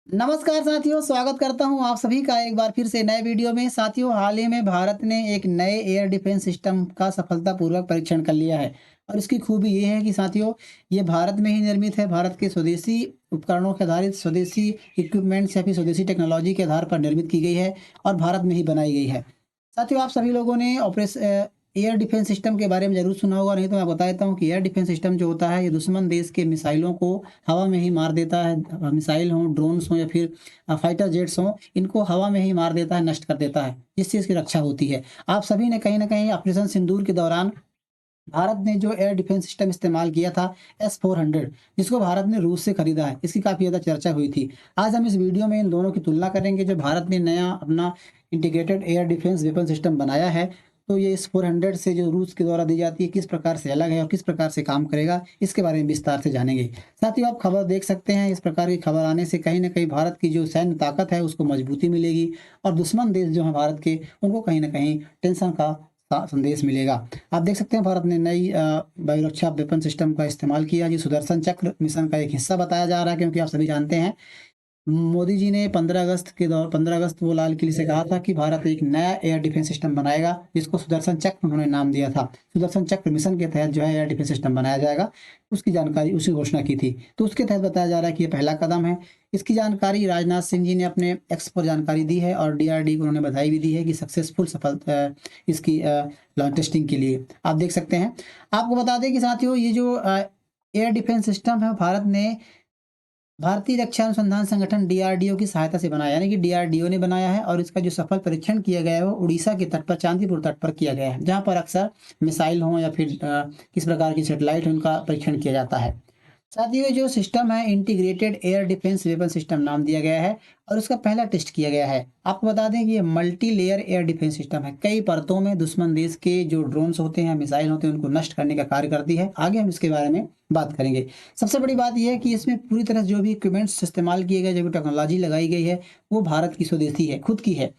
नमस्कार साथियों, स्वागत करता हूं आप सभी का एक बार फिर से नए वीडियो में। साथियों, हाल ही में भारत ने एक नए एयर डिफेंस सिस्टम का सफलतापूर्वक परीक्षण कर लिया है। और इसकी खूबी ये है कि साथियों, ये भारत में ही निर्मित है। भारत के स्वदेशी उपकरणों के आधारित स्वदेशी इक्विपमेंट्स या फिर स्वदेशी टेक्नोलॉजी के आधार पर निर्मित की गई है और भारत में ही बनाई गई है। साथियों, आप सभी लोगों ने एयर डिफेंस सिस्टम के बारे में ज़रूर सुना होगा, नहीं तो मैं बता देता हूँ कि एयर डिफेंस सिस्टम जो होता है, ये दुश्मन देश के मिसाइलों को हवा में ही मार देता है। मिसाइल हों, ड्रोन्स हों या फिर फाइटर जेट्स हों, इनको हवा में ही मार देता है, नष्ट कर देता है, जिस चीज़ की रक्षा होती है। आप सभी ने कहीं न कहीं ऑपरेशन सिंदूर के दौरान भारत ने जो एयर डिफेंस सिस्टम इस्तेमाल किया था S-400, जिसको भारत ने रूस से खरीदा है, इसकी काफ़ी ज़्यादा चर्चा हुई थी। आज हम इस वीडियो में इन दोनों की तुलना करेंगे। जो भारत ने नया अपना integrated air defence weapon system बनाया है, तो ये S-400 से जो रूस के द्वारा दी जाती है, किस प्रकार से अलग है और किस प्रकार से काम करेगा, इसके बारे में विस्तार से जानेंगे। साथ ही आप खबर देख सकते हैं, इस प्रकार की खबर आने से कहीं न कहीं भारत की जो सैन्य ताकत है, उसको मजबूती मिलेगी और दुश्मन देश जो हैं भारत के, उनको कहीं न कहीं टेंशन का संदेश मिलेगा। आप देख सकते हैं, भारत ने नई वायुरक्षा वेपन सिस्टम का इस्तेमाल किया, जो सुदर्शन चक्र मिशन का एक हिस्सा बताया जा रहा है, क्योंकि आप सभी जानते हैं, मोदी जी ने 15 अगस्त वो लाल किले से कहा था कि भारत एक नया एयर डिफेंस सिस्टम बनाएगा, जिसको सुदर्शन चक्र उन्होंने नाम दिया था। सुदर्शन चक्र मिशन के तहत जो है एयर डिफेंस सिस्टम बनाया जाएगा, उसकी जानकारी उसी घोषणा की थी। तो उसके तहत बताया जा रहा है कि ये पहला कदम है। इसकी जानकारी राजनाथ सिंह जी ने अपने एक्स पर जानकारी दी है और डीआरडी को उन्होंने बधाई भी दी है कि सक्सेसफुल इसकी लॉन्च टेस्टिंग के लिए। आप देख सकते हैं। आपको बता दें कि साथियों, ये जो एयर डिफेंस सिस्टम है, भारत ने भारतीय रक्षा अनुसंधान संगठन डीआरडीओ की सहायता से बनाया, यानी कि डीआरडीओ ने बनाया है। और इसका जो सफल परीक्षण किया गया है, वो उड़ीसा के तट पर, चांदीपुर तट पर किया गया है, जहाँ पर अक्सर मिसाइल हों या फिर किस प्रकार की सैटेलाइट हो, उनका परीक्षण किया जाता है। साथ ही ये जो सिस्टम है, integrated air defence weapon system नाम दिया गया है और उसका पहला टेस्ट किया गया है। आपको बता दें कि ये multi layer air defence system है। कई परतों में दुश्मन देश के जो ड्रोन्स होते हैं, मिसाइल होते हैं, उनको नष्ट करने का कार्य करती है। आगे हम इसके बारे में बात करेंगे। सबसे बड़ी बात ये है कि इसमें पूरी तरह जो भी इक्विपमेंट्स इस्तेमाल किए गए, जो भी टेक्नोलॉजी लगाई गई है, वो भारत की स्वदेशी है, खुद की है।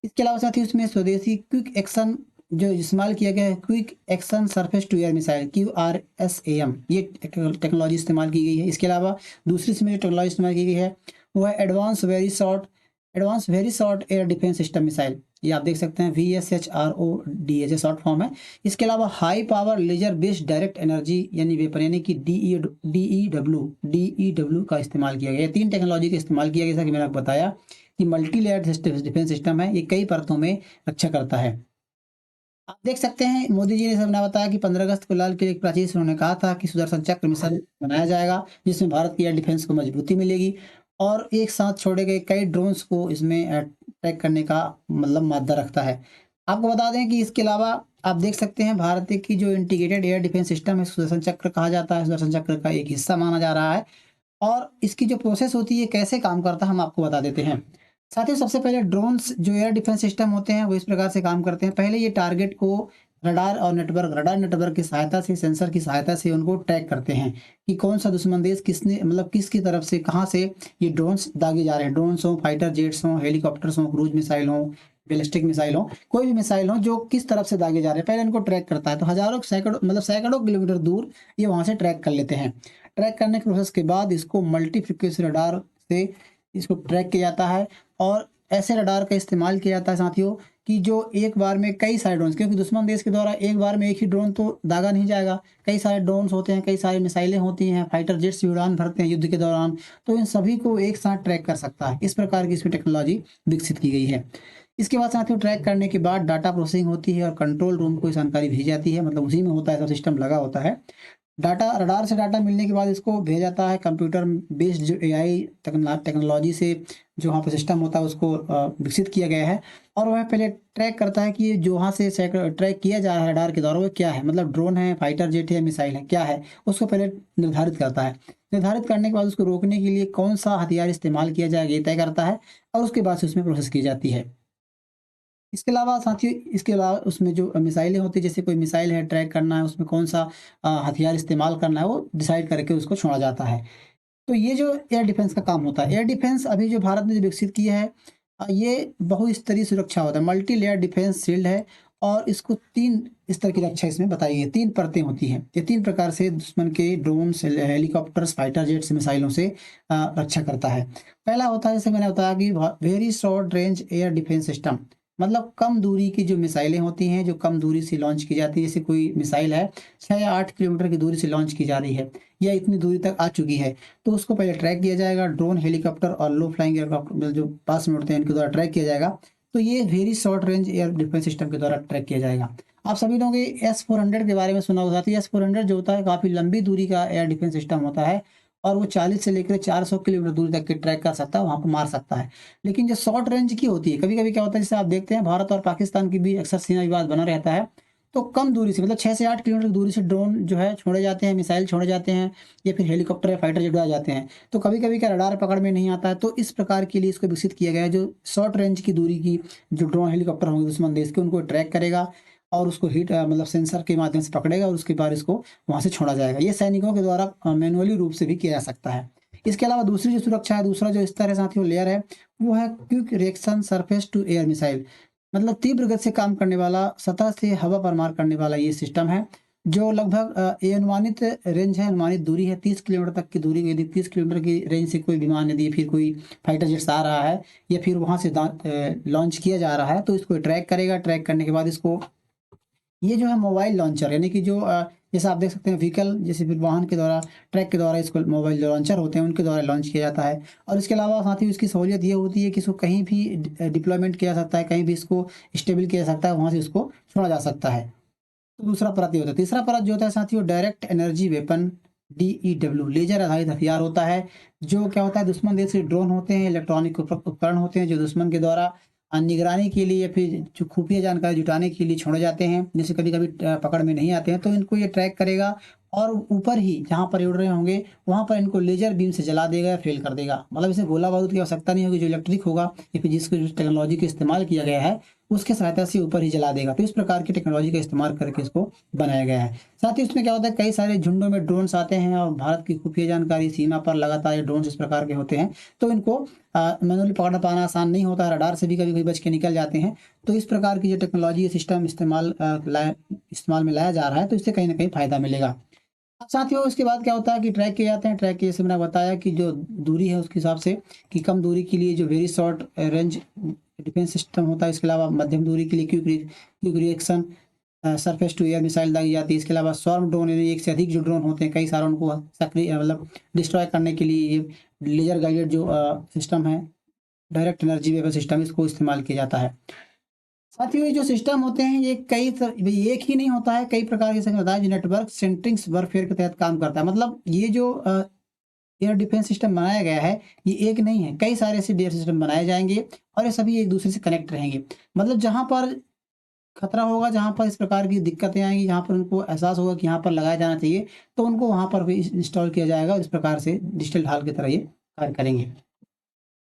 इसके अलावा साथ ही उसमें स्वदेशी क्विक एक्शन जो इस्तेमाल किया गया है, quick action surface to air missile QRSAM, ये टेक्नोलॉजी इस्तेमाल की गई है। इसके अलावा दूसरी इसमें जो टेक्नोलॉजी इस्तेमाल की गई है, वो है advance very short air defence system missile. ये आप देख सकते हैं, VSHROD शॉर्ट फॉर्म है। इसके अलावा high power laser based direct energy यानी वेपन, यानी कि DEW का इस्तेमाल किया गया। ये तीन टेक्नोलॉजी का इस्तेमाल किया गया, जैसा कि मैंने आपको बताया कि मल्टी लेयर डिफेंस सिस्टम है, ये कई परतों में रक्षा करता है। आप देख सकते हैं, मोदी जी ने सबने बताया कि 15 अगस्त को लाल किले की प्राचीर से उन्होंने कहा था कि सुदर्शन चक्र मिसाइल बनाया जाएगा, जिसमें भारत की एयर डिफेंस को मजबूती मिलेगी और एक साथ छोड़े गए कई ड्रोन्स को इसमें ट्रैक करने का मतलब मादा रखता है। आपको बता दें कि इसके अलावा आप देख सकते हैं, भारत की जो इंटीग्रेटेड एयर डिफेंस सिस्टम है, सुदर्शन चक्र कहा जाता है, सुदर्शन चक्र का एक हिस्सा माना जा रहा है। और इसकी जो प्रोसेस होती है, कैसे काम करता है, हम आपको बता देते हैं। साथियों, सबसे पहले ड्रोन्स जो एयर डिफेंस सिस्टम होते हैं, वो इस प्रकार से काम करते हैं। पहले ये टारगेट को रडार नेटवर्क की सहायता से, सेंसर की सहायता से उनको ट्रैक करते हैं कि कौन सा दुश्मन देश किसने मतलब किसकी तरफ से, कहाँ से ये ड्रोन्स दागे जा रहे हैं। ड्रोन्स हों, फाइटर जेट्स हों, हेलीकॉप्टर्स हों, क्रूज मिसाइल हों, बैलिस्टिक मिसाइल हों, कोई भी मिसाइल हो जो किस तरफ से दागे जा रहे हैं, पहले इनको ट्रैक करता है। तो हज़ारों सैकड़ों किलोमीटर दूर ये वहाँ से ट्रैक कर लेते हैं। ट्रैक करने के प्रोसेस के बाद इसको मल्टी फ्रीक्वेंसी रडार से इसको ट्रैक किया जाता है और ऐसे रडार का इस्तेमाल किया जाता है साथियों, कि जो एक बार में कई सारे ड्रोन्स, क्योंकि दुश्मन देश के द्वारा एक बार में एक ही ड्रोन तो दागा नहीं जाएगा। कई सारे ड्रोन्स होते हैं, कई सारी मिसाइलें होती हैं, फाइटर जेट्स भी उड़ान भरते हैं युद्ध के दौरान, तो इन सभी को एक साथ ट्रैक कर सकता है। इस प्रकार की इसमें टेक्नोलॉजी विकसित की गई है। इसके बाद साथियों, ट्रैक करने के बाद डाटा प्रोसेसिंग होती है और कंट्रोल रूम को ये जानकारी भेजी जाती है, मतलब उसी में होता है, सब सिस्टम लगा होता है। डाटा रडार से डाटा मिलने के बाद इसको भेजा जाता है कंप्यूटर बेस्ड जो एआई टेक्नोलॉजी से जो वहाँ पे सिस्टम होता है, उसको विकसित किया गया है। और वह पहले ट्रैक करता है कि जो वहाँ से ट्रैक किया जा रहा है रडार के द्वारा, वो क्या है, मतलब ड्रोन है, फाइटर जेट है, मिसाइल है, क्या है, उसको पहले निर्धारित करता है। निर्धारित करने के बाद उसको रोकने के लिए कौन सा हथियार इस्तेमाल किया जाएगा, ये तय करता है और उसके बाद से उसमें प्रोसेस की जाती है। इसके अलावा साथियों, इसके अलावा उसमें जो मिसाइलें होती हैं, जैसे कोई मिसाइल है, ट्रैक करना है, उसमें कौन-सा हथियार इस्तेमाल करना है, वो डिसाइड करके उसको छोड़ा जाता है। तो ये जो एयर डिफेंस का काम होता है, एयर डिफेंस अभी जो भारत ने जो विकसित किया है, ये बहुस्तरीय सुरक्षा होता है, मल्टी लेयर डिफेंस शील्ड है और इसको 3 स्तर की रक्षा इसमें बताई है, 3 परतें होती हैं। ये 3 प्रकार से दुश्मन के ड्रोन्स, हेलीकॉप्टर्स, फाइटर जेट्स, मिसाइलों से रक्षा करता है। पहला होता है, जैसे मैंने बताया कि very short range air defence system, मतलब कम दूरी की जो मिसाइलें होती हैं, जो कम दूरी से लॉन्च की जाती है। जैसे कोई मिसाइल है 6 या 8 किलोमीटर की दूरी से लॉन्च की जा रही है या इतनी दूरी तक आ चुकी है, तो उसको पहले ट्रैक किया जाएगा। ड्रोन, हेलीकॉप्टर और लो फ्लाइंग एयरक्राफ्ट जो पास में उड़ते हैं, इनके द्वारा ट्रैक किया जाएगा। तो ये very short range air defence system के द्वारा ट्रैक किया जाएगा। आप सभी लोगों ने S-400 के बारे में सुना होगा। तो S-400 जो होता है काफ़ी लंबी दूरी का एयर डिफेंस सिस्टम होता है और वो 40 से लेकर 400 किलोमीटर दूरी तक की ट्रैक कर सकता है, वहाँ पर मार सकता है। लेकिन जो शॉर्ट रेंज की होती है, कभी-कभी क्या होता है, जैसे आप देखते हैं भारत और पाकिस्तान के बीच अक्सर सीमा विवाद बना रहता है। तो कम दूरी से, मतलब 6 से 8 किलोमीटर की दूरी से ड्रोन जो है छोड़े जाते हैं, मिसाइल छोड़े जाते हैं या फिर हेलीकॉप्टर या फाइटर जेट उड़ाए जाते हैं। तो कभी-कभी क्या रडार पकड़ में नहीं आता है, तो इस प्रकार के लिए इसको विकसित किया गया है, जो शॉर्ट रेंज की दूरी की जो ड्रोन, हेलीकॉप्टर होंगे दुश्मन देश के, उनको ट्रैक करेगा और उसको मतलब सेंसर के माध्यम से पकड़ेगा और उसके बाद इसको वहाँ से छोड़ा जाएगा। ये सैनिकों के द्वारा मैन्युअली रूप से भी किया जा सकता है। इसके अलावा दूसरी जो सुरक्षा है, दूसरा जो स्तर है साथियों, लेयर है, वो है quick reaction surface to air missile, मतलब तीव्र गति से काम करने वाला, सतह से हवा पर मार करने वाला ये सिस्टम है, जो लगभग ये अनुमानित रेंज है, अनुमानित दूरी है 30 किलोमीटर तक की दूरी। यदि 30 किलोमीटर की रेंज से कोई विमान, यदि फिर कोई फाइटर जेट्स आ रहा है या फिर वहाँ से लॉन्च किया जा रहा है, तो इसको ट्रैक करेगा। ट्रैक करने के बाद इसको, ये जो है मोबाइल लॉन्चर, यानी कि जो जैसे आप देख सकते हैं व्हीकल, जैसे फिर वाहन के द्वारा, ट्रैक के द्वारा इसको मोबाइल जो लॉन्चर होते हैं उनके द्वारा लॉन्च किया जाता है। और इसके अलावा साथ ही इसकी सहूलियत ये होती है कि इसको कहीं भी डिप्लॉयमेंट किया जा सकता है, कहीं भी इसको स्टेबल किया जा सकता है, वहाँ से इसको छोड़ा जा सकता है। तो दूसरा परत ये होता है। तीसरा परत जो होता है साथियों, direct energy weapon, DEW, laser आधारित हथियार होता है। जो क्या होता है, दुश्मन देश के ड्रोन होते हैं, इलेक्ट्रॉनिक उपकरण होते हैं, जो दुश्मन के द्वारा निगरानी के लिए या फिर जो खुफिया जानकारी जुटाने के लिए छोड़े जाते हैं, जैसे कभी-कभी पकड़ में नहीं आते हैं, तो इनको ये ट्रैक करेगा और ऊपर ही जहाँ पर ये उड़ रहे होंगे, वहाँ पर इनको लेज़र बीम से जला देगा या फ़ेल कर देगा। मतलब इसे गोला-बारूद की आवश्यकता नहीं होगी, जो इलेक्ट्रिक होगा या फिर जिस टेक्नोलॉजी का इस्तेमाल किया गया है, उसकी सहायता से ऊपर ही जला देगा। तो इस प्रकार की टेक्नोलॉजी का इस्तेमाल करके इसको बनाया गया है। साथ ही उसमें क्या होता है, कई सारे झुंडों में ड्रोन्स आते हैं और भारत की खुफिया जानकारी, सीमा पर लगातार ये ड्रोन्स इस प्रकार के होते हैं, तो इनको मैनुअली पकड़ पाना आसान नहीं होता है, रडार से भी कभी-कभी बच के निकल जाते हैं। तो इस प्रकार की जो टेक्नोलॉजी सिस्टम इस्तेमाल में लाया जा रहा है, तो इससे कहीं न कहीं फ़ायदा मिलेगा। अब साथियों उसके बाद क्या होता है कि ट्रैक किए जाते हैं। ट्रैक के, जैसे मैंने बताया कि जो दूरी है उसके हिसाब से, कि कम दूरी के लिए जो very short range defence system होता है। इसके अलावा मध्यम दूरी के लिए quick reaction surface to air missile दागी जाती है। इसके अलावा स्वार्म ड्रोन, यानी एक से अधिक जो ड्रोन होते हैं, कई सारे, उनको सक्रिय मतलब डिस्ट्रॉय करने के लिए ये लेजर गाइडेड जो सिस्टम है, डायरेक्ट एनर्जी वेपन सिस्टम, इसको इस्तेमाल किया जाता है। साथियों ये जो सिस्टम होते हैं, ये एक ही नहीं होता है, कई प्रकार के, जैसे मैंने बताया, जो नेटवर्क सेंट्रिक्स वॉरफेयर के तहत काम करता है। मतलब ये जो एयर डिफेंस सिस्टम बनाया गया है, ये एक नहीं है, कई सारे ऐसे एयर सिस्टम बनाए जाएँगे और ये सभी एक दूसरे से कनेक्ट रहेंगे। मतलब जहाँ पर खतरा होगा, जहाँ पर इस प्रकार की दिक्कतें आएँगी, जहाँ पर उनको एहसास होगा कि यहाँ पर लगाया जाना चाहिए, तो उनको वहाँ पर भी इंस्टॉल किया जाएगा और इस प्रकार से डिजिटल ढाल की तरह ये कार्य करेंगे।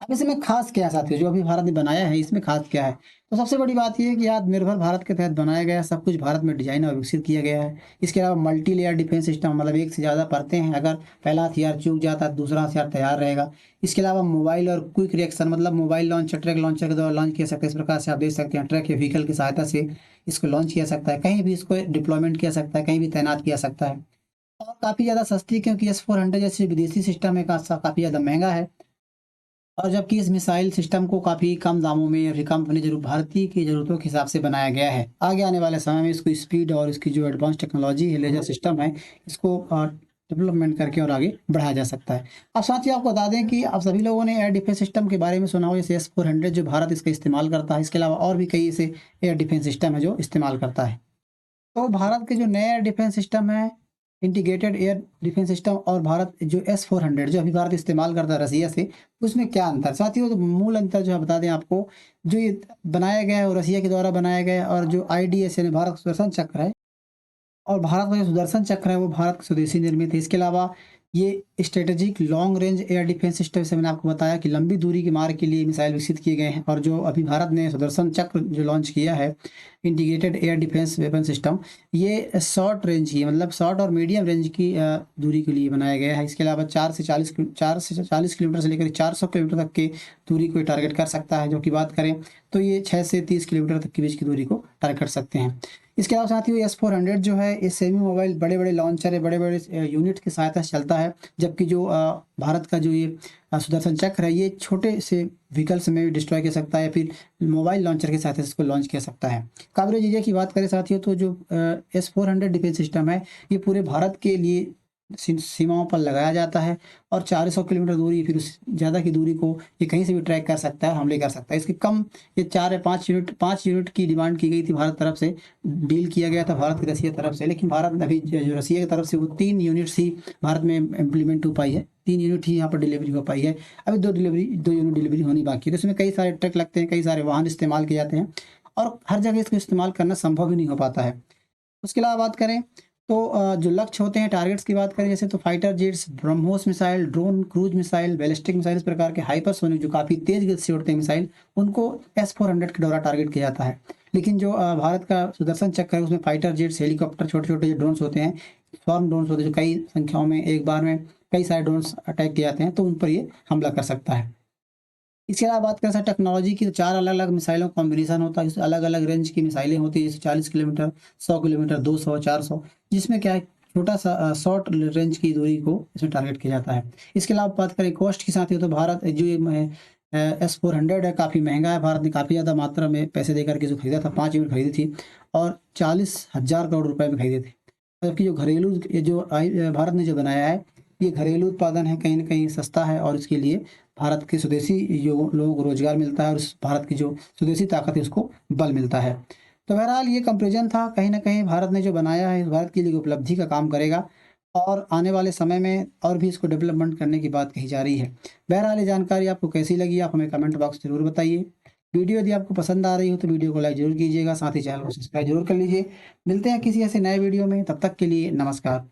अब इसमें ख़ास क्या है साथियों, जो अभी भारत ने बनाया है, इसमें ख़ास क्या है? तो सबसे बड़ी बात ये है कि आत्मनिर्भर भारत के तहत बनाया गया है, सब कुछ भारत में डिज़ाइन और विकसित किया गया है। इसके अलावा मल्टी लेयर डिफेंस सिस्टम, मतलब एक से ज़्यादा परतें हैं, अगर पहला हथियार चूक जाता है तो दूसरा हथियार तैयार रहेगा। इसके अलावा मोबाइल और क्विक रिएक्शन, मतलब मोबाइल लॉन्चर, ट्रैक लॉन्चर के द्वारा लॉन्च किया सकता है। इस प्रकार से आप देख सकते हैं, ट्रैक या व्हीकल की सहायता से इसको लॉन्च किया सकता है, कहीं भी इसको डिप्लॉयमेंट किया सकता है, कहीं भी तैनात किया सकता है। और काफ़ी ज़्यादा सस्ती, क्योंकि S-400 जैसे विदेशी सिस्टम है, काफ़ी ज़्यादा महँगा है। और जबकि इस मिसाइल सिस्टम को काफ़ी कम दामों में या फिर कम अपनी भारतीय की ज़रूरतों के हिसाब से बनाया गया है। आगे आने वाले समय में इसको स्पीड और इसकी जो एडवांस टेक्नोलॉजी है, लेज़र सिस्टम है, इसको डेवलपमेंट करके और आगे बढ़ाया जा सकता है। अब साथ ही आपको बता दें कि आप सभी लोगों ने एयर डिफेंस सिस्टम के बारे में सुना हो, जैसे S-400 जो भारत इसका इस्तेमाल करता है। इसके अलावा और भी कई ऐसे एयर डिफेंस सिस्टम है जो इस्तेमाल करता है। तो भारत के जो नए एयर डिफेंस सिस्टम है, इंटीग्रेटेड एयर डिफेंस सिस्टम, और भारत जो S-400 जो अभी भारत इस्तेमाल करता है रसिया से, उसमें क्या अंतर है? साथियों तो मूल अंतर जो है बता दें आपको, जो ये बनाया गया है वो रसिया के द्वारा बनाया गया है, और जो IDS यानी भारत सुदर्शन चक्र है, और भारत का जो सुदर्शन चक्र है वो भारत स्वदेशी निर्मित है। इसके अलावा ये strategic long range air defence system से मैंने आपको बताया कि लंबी दूरी के मार के लिए मिसाइल विकसित किए गए हैं। और जो अभी भारत ने सुदर्शन चक्र जो लॉन्च किया है, integrated air defence weapon system, ये शॉर्ट रेंज की, मतलब शॉर्ट और मीडियम रेंज की दूरी के लिए बनाया गया है। इसके अलावा 4 से 40 किलोमीटर से लेकर 400 किलोमीटर तक की दूरी को टारगेट कर सकता है। जो कि बात करें तो ये 6 से 30 किलोमीटर तक के बीच की दूरी को टारगेट कर सकते हैं। इसके अलावा साथियों, S-400 जो है, ये सेमी मोबाइल बड़े बड़े लॉन्चर है, बड़े बड़े यूनिट की सहायता से चलता है। जबकि जो भारत का जो ये सुदर्शन चक्र है, ये छोटे से व्हीकल्स में भी डिस्ट्रॉय कर सकता है, या फिर मोबाइल लॉन्चर की सहायता से इसको लॉन्च किया सकता है। कवरेज एरिया की बात करें साथियों, तो जो S-400 डिफेंस सिस्टम है, ये पूरे भारत के लिए सीमाओं पर लगाया जाता है। और 400 किलोमीटर दूरी, फिर उस ज़्यादा की दूरी को ये कहीं से भी ट्रैक कर सकता है, हमले कर सकता है। इसके कम ये 4 या 5 यूनिट की डिमांड की गई थी भारत तरफ से, डील किया गया था भारत की रसिया तरफ से। लेकिन भारत ने अभी जो रसिया की तरफ से वो 3 यूनिट्स ही भारत में इम्प्लीमेंट हो पाई है, 3 यूनिट ही यहाँ पर डिलीवरी हो पाई है। अभी 2 यूनिट डिलीवरी होनी बाकी है। तो इसमें कई सारे ट्रक लगते हैं, कई सारे वाहन इस्तेमाल किए जाते हैं, और हर जगह इसको इस्तेमाल करना संभव ही नहीं हो पाता है। उसके अलावा बात करें तो जो लक्ष्य होते हैं, टारगेट्स की बात करें, जैसे तो fighter jets, BrahMos missile, drone, cruise missile, ballistic missile, इस प्रकार के हाइपरसोनिक जो काफ़ी तेज गति से उड़ते हैं मिसाइल, उनको S-400 के द्वारा टारगेट किया जाता है। लेकिन जो भारत का सुदर्शन चक्र है, उसमें फाइटर जेट्स, हेलीकॉप्टर, छोटे छोटे जो ड्रोन्स होते हैं, स्वार्म ड्रोन्स होते हैं, जो कई संख्याओं में एक बार में कई सारे ड्रोन्स अटैक किए जाते हैं, तो उन पर ये हमला कर सकता है। इसके अलावा बात करें सर टेक्नोलॉजी की, तो 4 अलग-अलग मिसाइलों का कॉम्बिनेशन होता है। इसमें अलग-अलग रेंज की मिसाइलें होती हैं, जैसे 40 किलोमीटर, 100 किलोमीटर, 200, 400, जिसमें क्या है, छोटा-सा शॉर्ट रेंज की दूरी को इसमें टारगेट किया जाता है। इसके अलावा बात करें कॉस्ट की साथ ही, तो भारत जो ये S-400 है, काफ़ी महँगा है। भारत ने काफ़ी ज़्यादा मात्रा में पैसे देकर के जो खरीदा था, 5 यूनिट खरीदी थी, और 40,000 करोड़ रुपए में खरीदे थे। जबकि जो घरेलू ये जो भारत ने जो बनाया है, ये घरेलू उत्पादन है, कहीं न कहीं सस्ता है, और इसके लिए भारत के स्वदेशी जो लोगों को रोज़गार मिलता है, और उस भारत की जो स्वदेशी ताकत है, उसको बल मिलता है। तो बहरहाल ये कंपैरिज़न था, कहीं न कहीं भारत ने जो बनाया है, भारत के लिए उपलब्धि का काम करेगा, और आने वाले समय में और भी इसको डेवलपमेंट करने की बात कही जा रही है। बहरहाल ये जानकारी आपको कैसी लगी, आप हमें कमेंट बॉक्स ज़रूर बताइए। वीडियो यदि आपको पसंद आ रही हो, तो वीडियो को लाइक ज़रूर कीजिएगा, साथ ही चैनल को सब्सक्राइब ज़रूर कर लीजिए। मिलते हैं किसी ऐसे नए वीडियो में, तब तक के लिए नमस्कार।